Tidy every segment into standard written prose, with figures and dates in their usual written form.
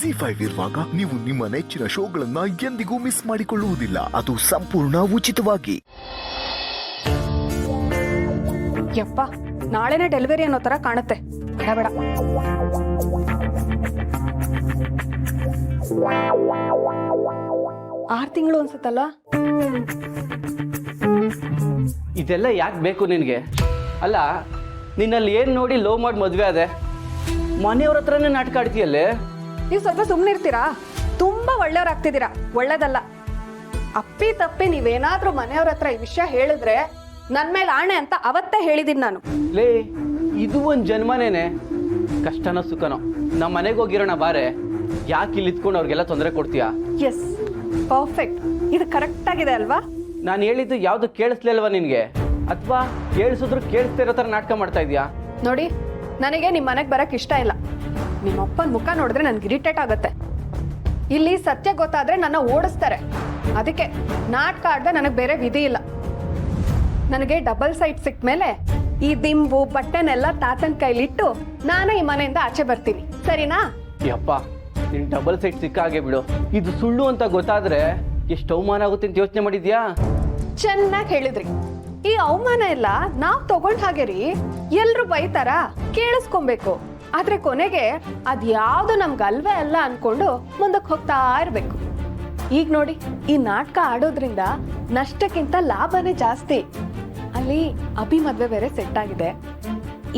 ಜಿ5 ಇರುವಾಗ ನೀವು ನಿಮ್ಮ ನೆಚ್ಚಿನ ಶೋಗಳನ್ನ ಎಂದಿಗೂ ಮಿಸ್ ಮಾಡಿಕೊಳ್ಳುವುದಿಲ್ಲ. ಅದು ಸಂಪೂರ್ಣ ಉಚಿತವಾಗಿ. ಯಪ್ಪ, ನಾಳೆನೇ ಡೆಲಿವರಿ ಅನ್ನೋ ತರ ಕಾಣುತ್ತೆ. ಬೇಡ ಬೇಡ. ಆರು ತಿಂಗಳು ಅನ್ಸುತ್ತಲ್ಲ. ಇದೆಲ್ಲ ಯಾಕೆ ಬೇಕು ನಿನಗೆ? ಅಲ್ಲ, ನಿನ್ನಲ್ಲಿ ಏನು ನೋಡಿ ಲೋ ಮಾಡಿ ಮದುವೆ ಆದೆ, ಮನೆಯವ್ರ ಹತ್ರನೇ ನಾಟಕ ಆಡ್ತೀಯಲ್ಲೇ. ನೀವು ಸ್ವಲ್ಪ ಸುಮ್ಮನೆ ಇರ್ತೀರಾ? ತುಂಬಾ ಒಳ್ಳೆಯವ್ರಾಗ್ತಿದ್ದೀರಾ. ಒಳ್ಳೇದಲ್ಲ. ಅಪ್ಪಿ ತಪ್ಪಿ ನೀವೇನಾದ್ರೂ ಮನೆಯವ್ರ ಹತ್ರ ಈ ವಿಷಯ ಹೇಳಿದ್ರೆ ನನ್ನ ಮೇಲೆ ಆಣೆ ಅಂತ ಅವತ್ತೇ ಹೇಳಿದ್ದೀನಿ ನಾನು. ಲೇ, ಇದು ಒಂದು ಜನ್ಮನೇನೆ. ಕಷ್ಟನೋ ಸುಖನೋ ನಮ್ಮ ಮನೆಗೆ ಹೋಗಿರೋಣ ಬಾರೆ. ಯಾಕೆ ಇಲ್ಲಿ ಇದ್ಕೊಂಡು ಅವ್ರಿಗೆಲ್ಲ ತೊಂದರೆ ಕೊಡ್ತೀಯಾ? S, perfect. ಇದು ಕರೆಕ್ಟ್ ಆಗಿದೆ ಅಲ್ವಾ? ನಾನು ಹೇಳಿದ್ದು ಯಾವುದು ಕೇಳಿಸ್ಲಿಲ್ವಾ ನಿನಗೆ? ಅಥವಾ ಕೇಳಿಸಿದ್ರು ಕೇಳಿಸ್ತಿರೋ ಥರ ನಾಟಕ ಮಾಡ್ತಾ ಇದೀಯಾ? ನೋಡಿ, ನನಗೆ ನಿಮ್ಮ ಮನೆಗೆ ಬರಕ್ಕೆ ಇಷ್ಟ ಇಲ್ಲ. ನಿಮ್ಮ ಅಪ್ಪನ ಮುಖ ನೋಡಿದ್ರೆ ನನ್ಗೆ ಇರಿಟೇಟ್ ಆಗುತ್ತೆ. ಇಲ್ಲಿ ಸತ್ಯ ಗೊತ್ತಾದ್ರೆ ನನ್ನ ಓಡಿಸ್ತಾರೆ. ಅದಕ್ಕೆ ನಾಟಕ ಆಡ್ದೆ ನನಗೆ ಬೇರೆ ವಿಧಿ ಇಲ್ಲ. ನನಗೆ ಡಬಲ್ ಸೈಟ್ ಸಿಕ್ಕ ಮೇಲೆ ಈ ದಿಂಬು ಬಟ್ಟೆನೆಲ್ಲ ತಾತನ ಕೈಲಿಟ್ಟು ನಾನೇ ಈ ಮನೆಯಿಂದ ಆಚೆ ಬರ್ತೀನಿ. ಸರಿನಾ? ಯಪ್ಪ, ನಿನ್ ಡಬಲ್ ಸೈಟ್ ಸಿಕ್ಕ ಹಾಗೆ ಬಿಡು. ಇದು ಸುಳ್ಳು ಅಂತ ಗೊತ್ತಾದ್ರೆ ಎಷ್ಟು ಅವಮಾನ ಆಗುತ್ತೆ ಅಂತ ಯೋಚನೆ ಮಾಡಿದ್ಯಾ? ಚೆನ್ನಾಗಿ ಹೇಳಿದ್ರಿ. ಈ ಅವಮಾನ ಎಲ್ಲ ನಾವ್ ತಗೊಂಡ್ ಹಾಗೆ ರೀ. ಎಲ್ರು ಬೈತಾರ, ಕೇಳಿಸ್ಕೊಬೇಕು. ಆದ್ರೆ ಕೊನೆಗೆ ಅದ್ಯಾವ್ದು ನಮ್ಗೆ ಅಲ್ವೇ ಅಲ್ಲ ಅನ್ಕೊಂಡು ಮುಂದಕ್ಕೆ ಹೋಗ್ತಾ ಇರ್ಬೇಕು. ಈಗ ನೋಡಿ, ಈ ನಾಟಕ ಆಡೋದ್ರಿಂದ ನಷ್ಟಕ್ಕಿಂತ ಲಾಭನೇ ಜಾಸ್ತಿ. ಅಲ್ಲಿ ಅಭಿ ಮದ್ವೆ ಬೇರೆ ಸೆಟ್ ಆಗಿದೆ.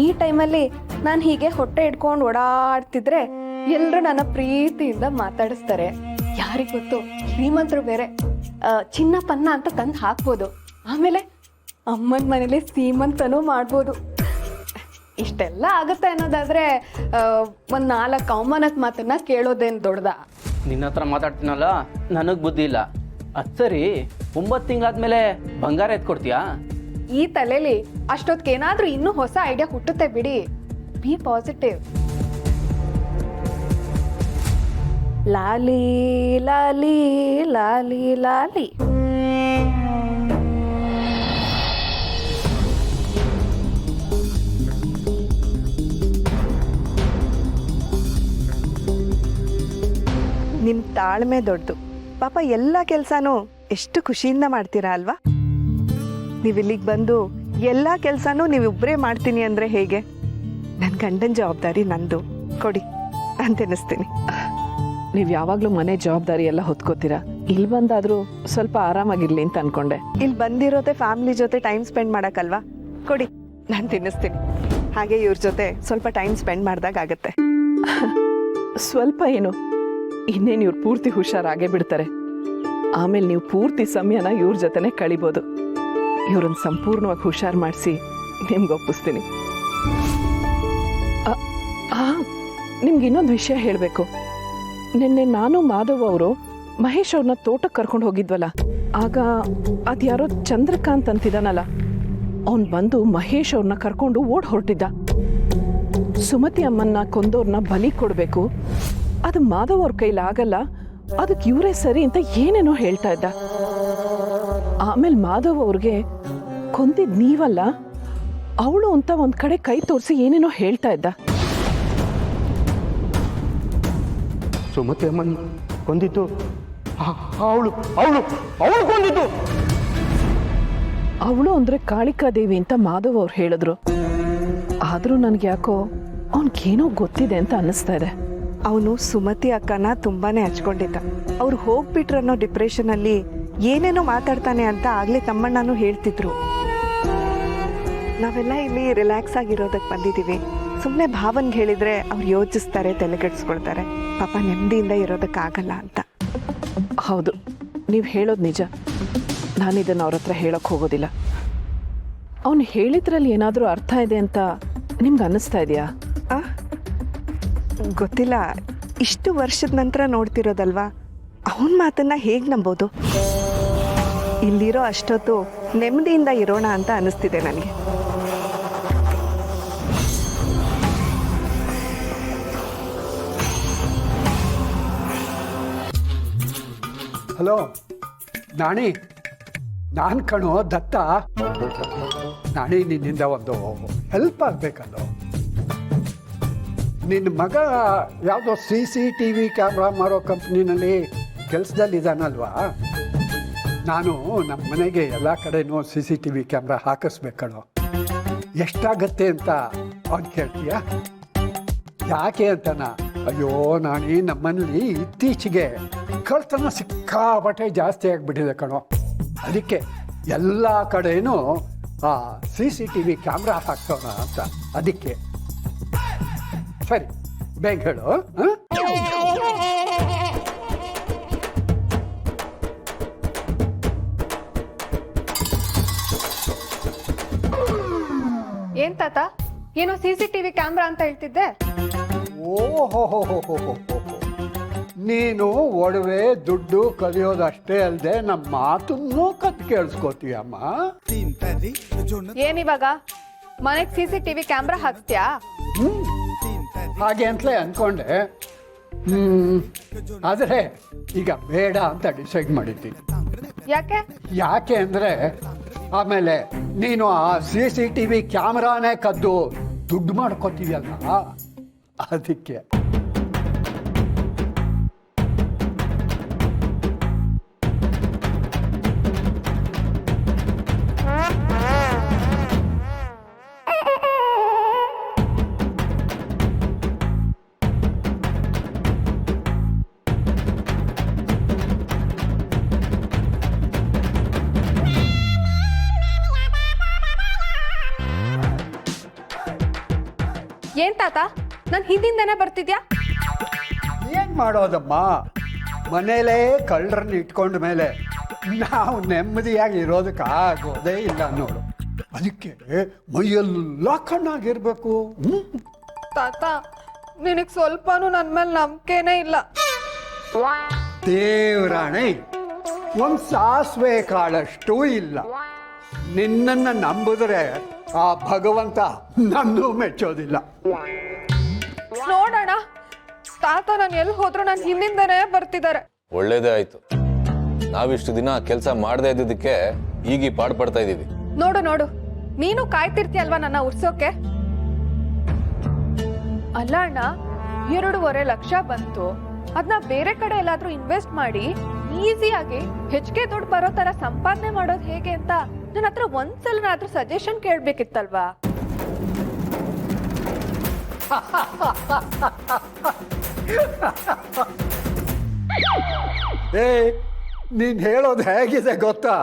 ಈ ಟೈಮಲ್ಲಿ ನಾನು ಹೀಗೆ ಹೊಟ್ಟೆ ಇಟ್ಕೊಂಡು ಓಡಾಡ್ತಿದ್ರೆ ಎಲ್ರು ನನ್ನ ಪ್ರೀತಿಯಿಂದ ಮಾತಾಡಿಸ್ತಾರೆ. ಯಾರಿಗ್ ಗೊತ್ತು, ಶ್ರೀಮಂತರು ಬೇರೆ ಚಿನ್ನ ಪನ್ನ ಅಂತ ತಂದು ಹಾಕ್ಬೋದು. ಆಮೇಲೆ ಅಮ್ಮನ ಮನೇಲಿ ಸೀಮಂತನೂ ಮಾಡ್ಬೋದು. ಇಷ್ಟೆಲ್ಲ ಆಗುತ್ತೆ ಅನ್ನೋದಾದ್ರೆ ಒಂದ್ 4 ಅವಮಾನದ ಮಾತನ್ನ ಕೇಳೋದೇನು ದೊಡ್ಡದ? ನಿನ್ನ ಹತ್ರ ಮಾತಾಡ್ತೀನಲ್ಲ, ನನಗ್ ಬುದ್ಧಿ ಇಲ್ಲ. ಅದ್ ಸರಿ, 9 ತಿಂಗಳಾದ್ಮೇಲೆ ಬಂಗಾರ ಎತ್ಕೊಡ್ತೀಯಾ? ಈ ತಲೆಲಿ ಅಷ್ಟೊತ್ತಿಗೇನಾದ್ರೂ ಇನ್ನೂ ಹೊಸ ಐಡಿಯಾ ಹುಟ್ಟುತ್ತೆ ಬಿಡಿ. B positive. ಲಾಲಿ ಲಾಲಿ ಲಾಲಿ ಲಾಲಿ. ನಿಮ್ಮ ತಾಳ್ಮೆ ದೊಡ್ಡದು. ಪಾಪ ಎಲ್ಲ ಕೆಲಸನೂ ಎಷ್ಟು ಖುಷಿಯಿಂದ ಮಾಡ್ತೀರಾ ಅಲ್ವಾ? ನೀವು ಇಲ್ಲಿಗೆ ಬಂದು ಎಲ್ಲ ಕೆಲಸನೂ ನೀವಿಬ್ಬರೇ ಮಾಡ್ತೀನಿ ಅಂದರೆ ಹೇಗೆ? ನನ್ನ ಗಂಡನ ಜವಾಬ್ದಾರಿ ನಂದು, ಕೊಡಿ ಅಂತ ಅನ್ನಿಸ್ತೀನಿ. ನೀವು ಯಾವಾಗಲೂ ಮನೆ ಜವಾಬ್ದಾರಿ ಎಲ್ಲ ಹೊತ್ಕೋತೀರಾ. ಇಲ್ಲಿ ಬಂದಾದರೂ ಸ್ವಲ್ಪ ಆರಾಮಾಗಿರ್ಲಿ ಅಂತ ಅನ್ಕೊಂಡೆ. ಇಲ್ಲಿ ಬಂದಿರೋದೆ ಫ್ಯಾಮಿಲಿ ಜೊತೆ ಟೈಮ್ ಸ್ಪೆಂಡ್ ಮಾಡೋಕ್ಕಲ್ವಾ? ಕೊಡಿ, ನಾನು ತಿನ್ನಿಸ್ತೀನಿ. ಹಾಗೆ ಇವ್ರ ಜೊತೆ ಸ್ವಲ್ಪ ಟೈಮ್ ಸ್ಪೆಂಡ್ ಮಾಡಿದಾಗ ಆಗುತ್ತೆ. ಸ್ವಲ್ಪ ಏನು, ಇನ್ನೇನು ಇವ್ರು ಪೂರ್ತಿ ಹುಷಾರಾಗೇ ಬಿಡ್ತಾರೆ. ಆಮೇಲೆ ನೀವು ಪೂರ್ತಿ ಸಮಯನ ಇವ್ರ ಜೊತೆನೆ ಕಳಿಬೋದು. ಇವ್ರನ್ನ ಸಂಪೂರ್ಣವಾಗಿ ಹುಷಾರು ಮಾಡಿಸಿ ನಿಮ್ಗೆ ಒಪ್ಪಿಸ್ತೀನಿ. ನಿಮ್ಗೆ ಇನ್ನೊಂದು ವಿಷಯ ಹೇಳಬೇಕು. ನಿನ್ನೆ ನಾನು ಮಾಧವ್ ಅವರು ಮಹೇಶ್ ಅವ್ರನ್ನ ತೋಟಕ್ಕೆ ಕರ್ಕೊಂಡು ಹೋಗಿದ್ವಲ್ಲ, ಆಗ ಅದ್ಯಾರೋ ಚಂದ್ರಕಾಂತ್ ಅಂತಿದ್ದಾನಲ್ಲ, ಅವನು ಬಂದು ಮಹೇಶ್ ಅವ್ರನ್ನ ಕರ್ಕೊಂಡು ಓಡ್ ಹೊರಟಿದ್ದ. ಸುಮತಿ ಅಮ್ಮನ್ನ ಕೊಂದವ್ರನ್ನ ಬಲಿ ಕೊಡಬೇಕು, ಅದು ಮಾಧವ್ ಅವ್ರ ಕೈಲಾಗಲ್ಲ, ಅದಕ್ಕೆ ಇವರೇ ಸರಿ ಅಂತ ಏನೇನೋ ಹೇಳ್ತಾ ಇದ್ದ. ಆಮೇಲೆ ಮಾಧವ್ ಅವ್ರಿಗೆ ಕೊಂದಿದ್ ನೀವಲ್ಲ ಅವಳು ಅಂತ ಒಂದ್ ಕಡೆ ಕೈ ತೋರಿಸಿ ಏನೇನೋ ಹೇಳ್ತಾ ಇದ್ದ. ಸುಮತಿ ಅಮ್ಮನ್ ಕೊಂದಿದ್ದು ಅವಳು ಅವಳು ಅವಳು ಕೊಂದಿದ್ದು. ಅವಳು ಅಂದ್ರೆ ಕಾಳಿಕಾದೇವಿ ಅಂತ ಮಾಧವ್ ಅವ್ರು ಹೇಳಿದ್ರು. ಆದ್ರೂ ನನ್ಗೆ ಯಾಕೋ ಅವನ್ಗೇನೋ ಗೊತ್ತಿದೆ ಅಂತ ಅನ್ನಿಸ್ತಾ ಇದೆ. ಅವನು ಸುಮತಿ ಅಕ್ಕನ ತುಂಬಾನೇ ಹಚ್ಕೊಂಡಿದ್ದ. ಅವ್ರು ಹೋಗ್ಬಿಟ್ರನ್ನೋ ಡಿಪ್ರೆಷನಲ್ಲಿ ಏನೇನೋ ಮಾತಾಡ್ತಾನೆ ಅಂತ ಆಗ್ಲೇ ತಮ್ಮಣ್ಣನೂ ಹೇಳ್ತಿದ್ರು. ನಾವೆಲ್ಲ ಇಲ್ಲಿ ರಿಲ್ಯಾಕ್ಸ್ ಆಗಿರೋದಕ್ಕೆ ಬಂದಿದ್ದೀವಿ. ಸುಮ್ಮನೆ ಭಾವನ್ಗೆ ಹೇಳಿದ್ರೆ ಅವ್ರು ಯೋಚಿಸ್ತಾರೆ, ತಲೆಕೆಡ್ಸ್ಕೊಳ್ತಾರೆ. ಪಾಪ ನೆಮ್ಮದಿಯಿಂದ ಇರೋದಕ್ಕಾಗಲ್ಲ ಅಂತ. ಹೌದು, ನೀವು ಹೇಳೋದು ನಿಜ. ನಾನಿದನ್ನು ಅವ್ರ ಹತ್ರ ಹೇಳೋಕೆ ಹೋಗೋದಿಲ್ಲ. ಅವನು ಹೇಳಿದ್ರಲ್ಲಿ ಏನಾದರೂ ಅರ್ಥ ಇದೆ ಅಂತ ನಿಮ್ಗೆ ಅನ್ನಿಸ್ತಾ ಇದೆಯಾ? ಗೊತ್ತಿಲ್ಲ. ಇಷ್ಟು ವರ್ಷದ ನಂತರ ನೋಡ್ತಿರೋದಲ್ವಾ, ಅವನ ಮಾತನ್ನ ಹೇಗೆ ನಂಬೋದು? ಇಲ್ಲಿರೋ ಅಷ್ಟೊತ್ತು ನೆಮ್ಮದಿಯಿಂದ ಇರೋಣ ಅಂತ ಅನ್ನಿಸ್ತಿದೆ ನನಗೆ. ಹಲೋ ನಾಣಿ, ನಾನು ಕಣೋ ದತ್ತ. ನಾಣಿ, ನಿನ್ನಿಂದ ಒಂದು ಹೆಲ್ಪ್ ಆಗಬೇಕಲ್ಲೋ. ನಿನ್ನ ಮಗ ಯಾವುದೋ CCTV ಕ್ಯಾಮ್ರಾ ಮಾರೋ ಕಂಪ್ನಿನಲ್ಲಿ ಕೆಲಸದಲ್ಲಿದ್ದಾನಲ್ವಾ? ನಾನು ನಮ್ಮ ಮನೆಗೆ ಎಲ್ಲ ಕಡೆನೂ CCTV ಕ್ಯಾಮ್ರಾ ಹಾಕಿಸ್ಬೇಕಣೋ. ಎಷ್ಟಾಗತ್ತೆ ಅಂತ ಅವ್ನು ಕೇಳ್ತೀಯ? ಯಾಕೆ ಅಂತನಾ? ಅಯ್ಯೋ ನಾನೇ ನಮ್ಮನೇಲಿ ಇತ್ತೀಚೆಗೆ ಕಳ್ತನ ಸಿಕ್ಕಾಪಟ್ಟೆ ಜಾಸ್ತಿ ಆಗಿಬಿಟ್ಟಿದೆ ಕಣೋ. ಅದಕ್ಕೆ ಎಲ್ಲ ಕಡೆನೂ CCTV ಕ್ಯಾಮ್ರಾ ಹಾಕ್ಸೋಣ ಅಂತ. ಅದಕ್ಕೆ ಸರಿ ಬೇಗ ಹೇಳು. ಏನ್ ತಾತ, ಏನೋ CCTV ಕ್ಯಾಮ್ರಾ ಅಂತ ಹೇಳ್ತಿದ್ದೆ? ಓಹೋ, ನೀನು ಒಡವೆ ದುಡ್ಡು ಕಲಿಯೋದಷ್ಟೇ ಅಲ್ಲದೆ ನಮ್ಮ ಮಾತನ್ನೂ ಕತ್ ಕೇಳಿಸ್ಕೋತೀಯಮ್ಮ. ಏನಿವಾಗ ಮನೆಗ್ CCTV ಕ್ಯಾಮ್ರಾ ಹಾಕ್ಸ್ತ್ಯಾ? ಹಾಗೆ ಅಂತಲೇ ಅನ್ಕೊಂಡೆ. ಆದರೆ ಈಗ ಬೇಡ ಅಂತ ಡಿಸೈಡ್ ಮಾಡಿದ್ದೀನಿ. ಯಾಕೆ ಅಂದರೆ ಆಮೇಲೆ ನೀನು ಆ CCTV ಕ್ಯಾಮ್ರಾನೇ ಕದ್ದು ದುಡ್ಡು ಮಾಡ್ಕೋತೀಯಲ್ಲ, ಅದಕ್ಕೆ. ಏನ್ ತಾತ, ನನ್ ಹಿಂದಿಂದನೇ ಬರ್ತಿದ್ಯಾ? ಏನ್ ಮಾಡೋದಮ್ಮ, ಮನೇಲೇ ಕಳ್ಳರನ್ನ ಇಟ್ಕೊಂಡ ಮೇಲೆ ನಾವು ನೆಮ್ಮದಿಯಾಗಿ ಇರೋದಕ್ಕಾಗೋದೇ ಇಲ್ಲ ನೋಡು. ಅದಕ್ಕೆ ಮೈಯೆಲ್ಲ ಕಣ್ಣಾಗಿರ್ಬೇಕು. ತಾತ, ನಿನಗ್ ಸ್ವಲ್ಪನೂ ನನ್ ಮೇಲೆ ನಂಬಿಕೆನೇ ಇಲ್ಲ. ದೇವ್ರಾಣೆ, ಒಂದ್ ಸಾಸಿವೆ ಕಾಳಷ್ಟು ಇಲ್ಲ. ನಿನ್ನನ್ನು ನಂಬಿದ್ರೆ ಆ ಭಗವಂತ ನನ್ನೂ ಮೆಚ್ಚೋದಿಲ್ಲ. ನೋಡೋಣ, ತಾತ ನಾನು ಎಲ್ಲಿ ಹೋದ್ರು ನನ್ನ ಹಿಂದಿಂದನೇ ಬರ್ತಿದ್ದಾರೆ. ಒಳ್ಳೇದೇ ಆಯ್ತು. ನಾವಿಷ್ಟು ದಿನ ಕೆಲಸ ಮಾಡದೇ ಇದ್ದಿದ್ದಕ್ಕೆ ಈಗ ಪಾಡ್ ಪಡ್ತಾ ಇದೀವಿ. ನೋಡು ನೋಡು, ನೀನು ಕಾಯ್ತಿರ್ತೀಯಲ್ವಾ ನನ್ನ ಉರ್ಸೋಕೆ? ಅಲ್ಲ ಅಣ್ಣ, 2.5 ಲಕ್ಷ ಬಂತು. ಅದನ್ನ ಬೇರೆ ಕಡೆ ಎಲ್ಲಾದ್ರೂ ಇನ್ವೆಸ್ಟ್ ಮಾಡಿ ಈಸಿಯಾಗಿ ಹೆಚ್ಚಿಗೆ ದುಡ್ಡು ಬರೋ ತರ ಸಂಪಾದನೆ ಮಾಡೋದು ಹೇಗೆ ಅಂತ ನನ್ನ ಹತ್ರ ಒಂದ್ಸಲನಾದ್ರೂ ಸಜೆಷನ್ ಕೇಳ್ಬೇಕಿತ್ತಲ್ವಾ? ನೀನ್ ಹೇಳೋದು ಹೇಗಿದೆ ಗೊತ್ತಾ?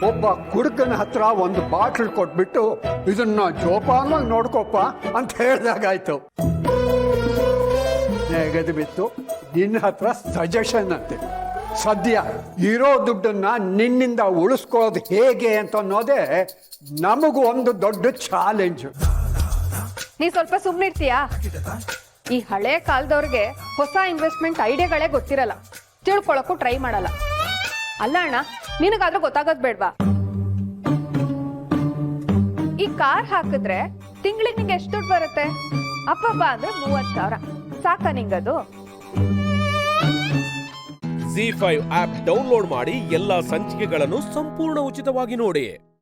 ಒಬ್ಬ ಕುಡುಕನ ಹತ್ರ ಒಂದು ಬಾಟ್ಲ್ ಕೊಟ್ಬಿಟ್ಟು ಇದನ್ನ ಜೋಪಾನವಾಗಿ ನೋಡ್ಕೊಪ್ಪ ಅಂತ ಹೇಳ್ದಾಗಾಯ್ತು. ನೆಗದು ಬಿತ್ತು ನಿನ್ನ ಹತ್ರ ಸಜೆಷನ್ ಅಂತೆ. ಸದ್ಯ ಇರೋ ದುಡ್ಡನ್ನ ನಿನ್ನಿಂದ ಉಳಿಸ್ಕೊಳ್ಳೋದು ಹೇಗೆ ಅಂತ ಅನ್ನೋದೇ ನಮಗೂ ಒಂದು ದೊಡ್ಡ ಚಾಲೆಂಜ್. ನೀ ಸ್ವಲ್ಪ ಸುಮ್ಮನಿರ್ತೀಯಾ? ಈ ಹಳೆ ಕಾಲದವ್ರಿಗೆ ಹೊಸ ಇನ್ವೆಸ್ಟ್ಮೆಂಟ್ ಐಡಿಯಾಗಳೇ ಗೊತ್ತಿರಲ್ಲ, ತಿಳ್ಕೊಳಕ್ಕೂ ಟ್ರೈ ಮಾಡಲ್ಲ. ಅಲ್ಲ ಅಣ್ಣ, ನಿನಗಾದ್ರೂ ಗೊತ್ತಾಗೋದ್ ಬೇಡ್ವಾ? ಈ ಕಾರ್ ಹಾಕಿದ್ರೆ ತಿಂಗಳಿಗೆ ನಿಂಗೆ ಎಷ್ಟು ದುಡ್ಡು ಬರುತ್ತೆ? ಅಪ್ಪಬ್ಬ ಅಂದ್ರೆ 30,000. ಸಾಕ ನಿಂಗದು? ZEE5 ಆಪ್ ಡೌನ್ಲೋಡ್ ಮಾಡಿ ಎಲ್ಲಾ ಸಂಚಿಕೆಗಳನ್ನು ಸಂಪೂರ್ಣ ಉಚಿತವಾಗಿ ನೋಡಿ.